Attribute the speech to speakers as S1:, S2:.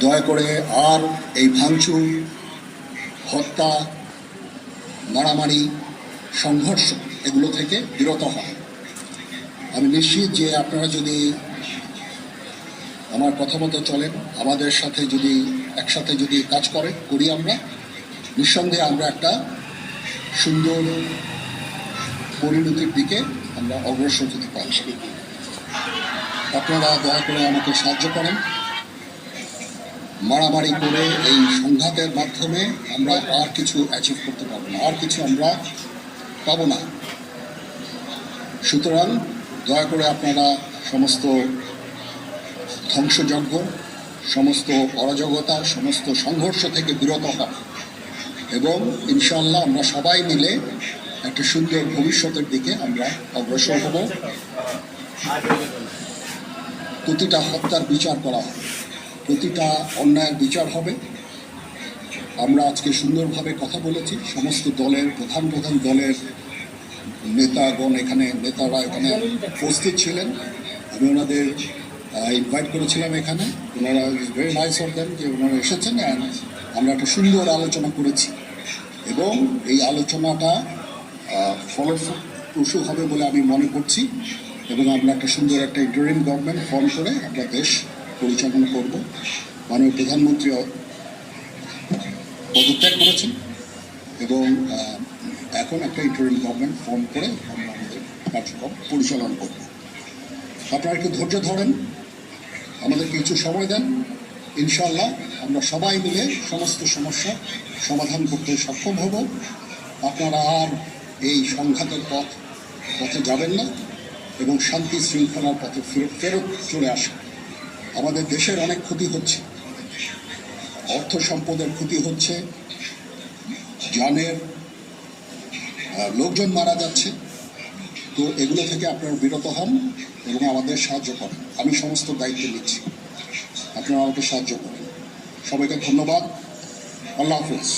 S1: দয়া করে আর এই ভাঙচুর, হত্যা, মারামারি, সংঘর্ষ এগুলো থেকে বিরত হন। আমি নিশ্চিত যে আপনারা যদি আমার কথা মতো চলেন, আমাদের সাথে যদি একসাথে যদি কাজ করি আমরা, নিঃসন্দেহে আমরা একটা সুন্দর পরিণতির দিকে আমরা অগ্রসর হতে পারি। আপনারা দয়া করে আমাকে সাহায্য করেন। মারামারি করে এই সংঘাতের মাধ্যমে আমরা আর কিছু অ্যাচিভ করতে পারবো না, আর কিছু আমরা পাবো না। সুতরাং দয়া করে আপনারা সমস্ত ধ্বংসযজ্ঞ, সমস্ত অরাজকতা, সমস্ত সংঘর্ষ থেকে বিরত হন এবং ইনশাআল্লাহ আমরা সবাই মিলে একটা সুন্দর ভবিষ্যতের দিকে আমরা অগ্রসর হব। প্রতিটা হত্যার বিচার করা হবে, প্রতিটা অন্যায়ের বিচার হবে। আমরা আজকে সুন্দরভাবে কথা বলেছি, সমস্ত দলের প্রধান দলের নেতারা এখানে উপস্থিত ছিলেন। আমি ওনাদের ইনভাইট করেছিলাম এখানে। ওনারা ভেরি নাইস অফ দেম যে ওনারা এসেছেন, অ্যান্ড আমরা একটা সুন্দর আলোচনা করেছি এবং এই আলোচনাটা ফলপ্রসূ হবে বলে আমি মনে করছি এবং আমরা একটা সুন্দর একটা ইন্টারিম গভর্নমেন্ট ফর্ম করে আমরা দেশ পরিচালনা করব। মাননীয় প্রধানমন্ত্রী পদত্যাগ করেছেন এবং এখন একটা ইন্টারিম গভর্নমেন্ট ফর্ম করে আমরা আমাদের কার্যক্রম পরিচালনা করব। আপনারা একটু ধৈর্য ধরেন, আমাদের কিছু সময় দেন। ইনশাআল্লাহ আমরা সবাই মিলে সমস্ত সমস্যা সমাধান করতে সক্ষম হব। আপনারা আর এই সংঘাতের পথে যাবেন না এবং শান্তি শৃঙ্খলার পথে ফেরত চলে আসেন। আমাদের দেশের অনেক ক্ষতি হচ্ছে, অর্থ সম্পদের ক্ষতি হচ্ছে, জানের লোকজন মারা যাচ্ছে। তো এগুলো থেকে আপনারা বিরত হন এবং আমাদের সাহায্য করেন। আমি সমস্ত দায়িত্ব নিচ্ছি, আপনারা আমাকে সাহায্য করেন। সবাইকে ধন্যবাদ। আল্লাহ হাফেজ।